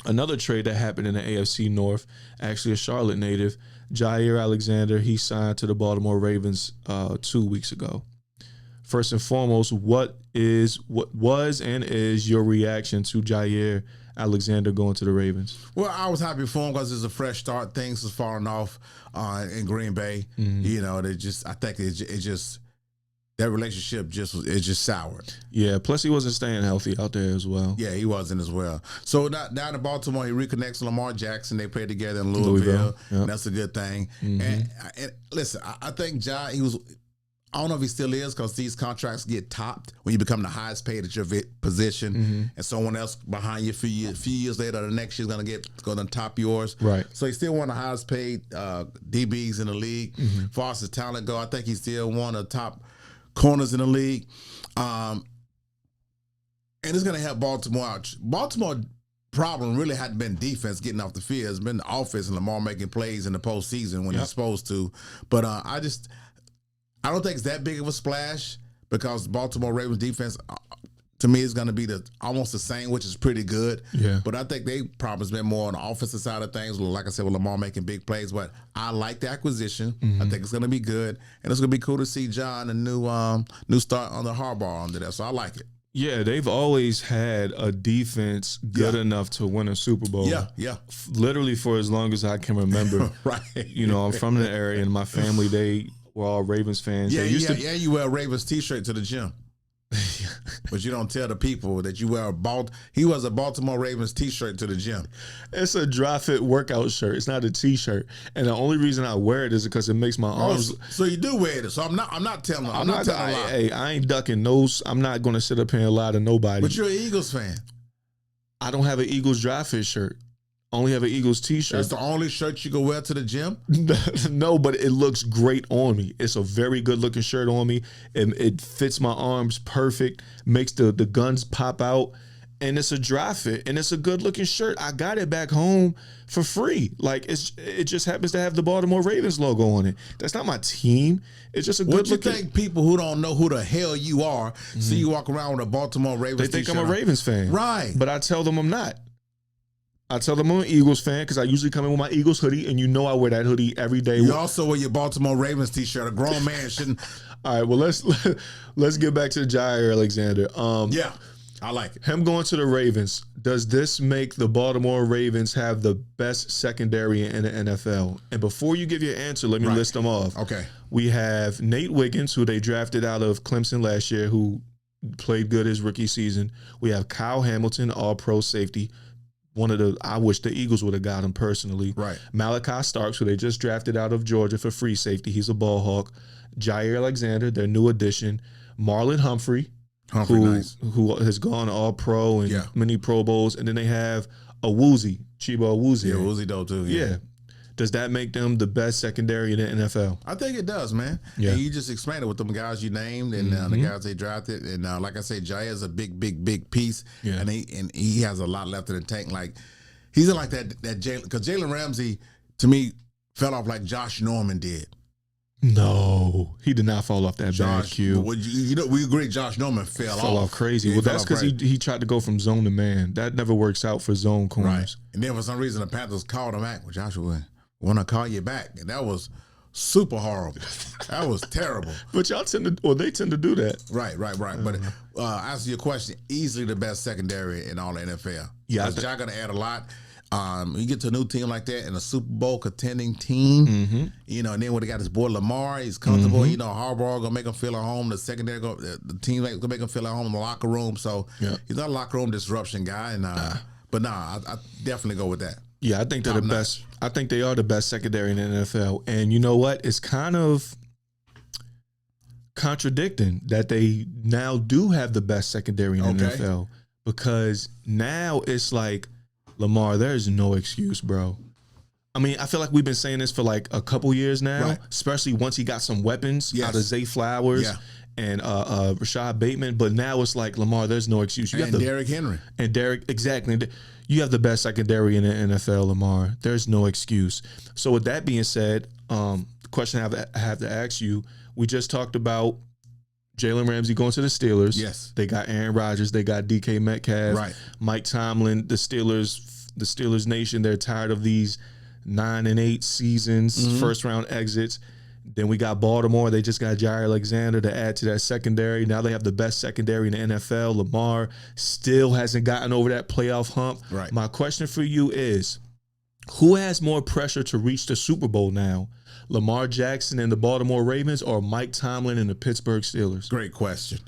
Another trade that happened in the AFC North, actually a Charlotte native, Jaire Alexander, he signed to the Baltimore Ravens 2 weeks ago. First and foremost, what was and is your reaction to Jaire Alexander going to the Ravens? Well, I was happy for him because it's a fresh start. Things was falling off in Green Bay. You know, I think it just that relationship just soured. Yeah, plus he wasn't staying healthy out there as well. Yeah, he wasn't as well. So down in Baltimore, he reconnects with Lamar Jackson. They played together in Louisville. Yep. That's a good thing. And listen, I think he was. I don't know if he still is because these contracts get topped when you become the highest paid at your position, and someone else behind you a few years later, the next year's going to top yours. Right. So he's still one of the highest paid DBs in the league. As far as his talent go, I think he's still one of the top corners in the league. And it's going to help Baltimore out. Baltimore problem really hadn't been defense getting off the field. It's been the offense and Lamar making plays in the postseason when he's supposed to. But I don't think it's that big of a splash because Baltimore Ravens defense, to me, is going to be almost the same, which is pretty good. Yeah. But I think they probably been more on the offensive side of things. Like I said, with Lamar making big plays. But I like the acquisition. I think it's going to be good, and it's going to be cool to see John a new start on the Harbaugh under there. So I like it. Yeah, they've always had a defense good enough to win a Super Bowl. Yeah. Literally for as long as I can remember. Right. You know, I'm from the area, and my family, they were all Ravens fans. Yeah, you wear a Ravens t-shirt to the gym. But you don't tell the people that you wear he wears a Baltimore Ravens t-shirt to the gym. It's a dry fit workout shirt. It's not a t-shirt. And the only reason I wear it is because it makes my arms. So you do wear it. So I'm not telling a lie. Hey, I ain't ducking those. I'm not going to sit up here and lie to nobody. But you're an Eagles fan. I don't have an Eagles dry fit shirt. Only have an Eagles t-shirt. That's the only shirt you can wear to the gym? No, but it looks great on me. It's a very good looking shirt on me. And it fits my arms perfect, makes the guns pop out. And it's a dry fit. And it's a good looking shirt. I got it back home for free. Like it just happens to have the Baltimore Ravens logo on it. That's not my team. It's just a good looking. What you think people who don't know who the hell you are see you walk around with a Baltimore Ravens t-shirt? They think I'm a Ravens fan. Right. But I tell them I'm not. I tell them I'm an Eagles fan because I usually come in with my Eagles hoodie, and you know I wear that hoodie every day. You also wear your Baltimore Ravens t-shirt. A grown man shouldn't. All right, well let's get back to Jaire Alexander. Yeah, I like it. Him going to the Ravens. Does this make the Baltimore Ravens have the best secondary in the NFL? And before you give your answer, let me list them off. Okay. We have Nate Wiggins, who they drafted out of Clemson last year, who played good his rookie season. We have Kyle Hamilton, all-pro safety. I wish the Eagles would have got him personally. Right. Malaki Starks, who they just drafted out of Georgia for free safety. He's a ball hawk. Jaire Alexander, their new addition. Marlon Humphrey, who has gone all pro and many Pro Bowls. And then they have Chiba Awuzie. Yeah, Awuzie though too. Yeah. Does that make them the best secondary in the NFL? I think it does, man. Yeah. And you just explained it with them guys you named and the guys they drafted. And like I say, Jaire is a big piece. Yeah. And he has a lot left in the tank. Like he's in like that Jalen, because Jalen Ramsey to me fell off like Josh Norman did. No, he did not fall off that bad, Q. We agree Josh Norman fell off crazy. Yeah, well, that's because he tried to go from zone to man. That never works out for zone corners. Right. And then for some reason the Panthers called him back. Well, Joshua, want to call you back. And that was super horrible. That was terrible. But they tend to do that. Right. But answer your question, easily the best secondary in all the NFL. Yeah. Because Josh going to add a lot. You get to a new team like that and a Super Bowl contending team, and then when they got his boy Lamar, he's comfortable. Harbaugh gonna make him feel at home. The secondary, the team gonna make him feel at home in the locker room. So he's not a locker room disruption guy. And I definitely go with that. Yeah, I think they're the best. I think they are the best secondary in the NFL. And you know what? It's kind of contradicting that they now do have the best secondary in the NFL, because now it's like, Lamar, there's no excuse, bro. I mean, I feel like we've been saying this for like a couple years now, especially once he got some weapons out of Zay Flowers and Rashad Bateman. But now it's like, Lamar, there's no excuse. You have Derrick Henry. And Derrick, exactly. You have the best secondary in the NFL, Lamar. There's no excuse. So with that being said, the question I have to ask you, we just talked about Jalen Ramsey going to the Steelers. Yes. They got Aaron Rodgers. They got DK Metcalf. Right. Mike Tomlin. The Steelers the Steelers Nation, they're tired of these 9-8 seasons, first round exits. Then we got Baltimore. They just got Jaire Alexander to add to that secondary. Now they have the best secondary in the NFL. Lamar still hasn't gotten over that playoff hump. Right. My question for you is, who has more pressure to reach the Super Bowl now? Lamar Jackson and the Baltimore Ravens or Mike Tomlin and the Pittsburgh Steelers? Great question.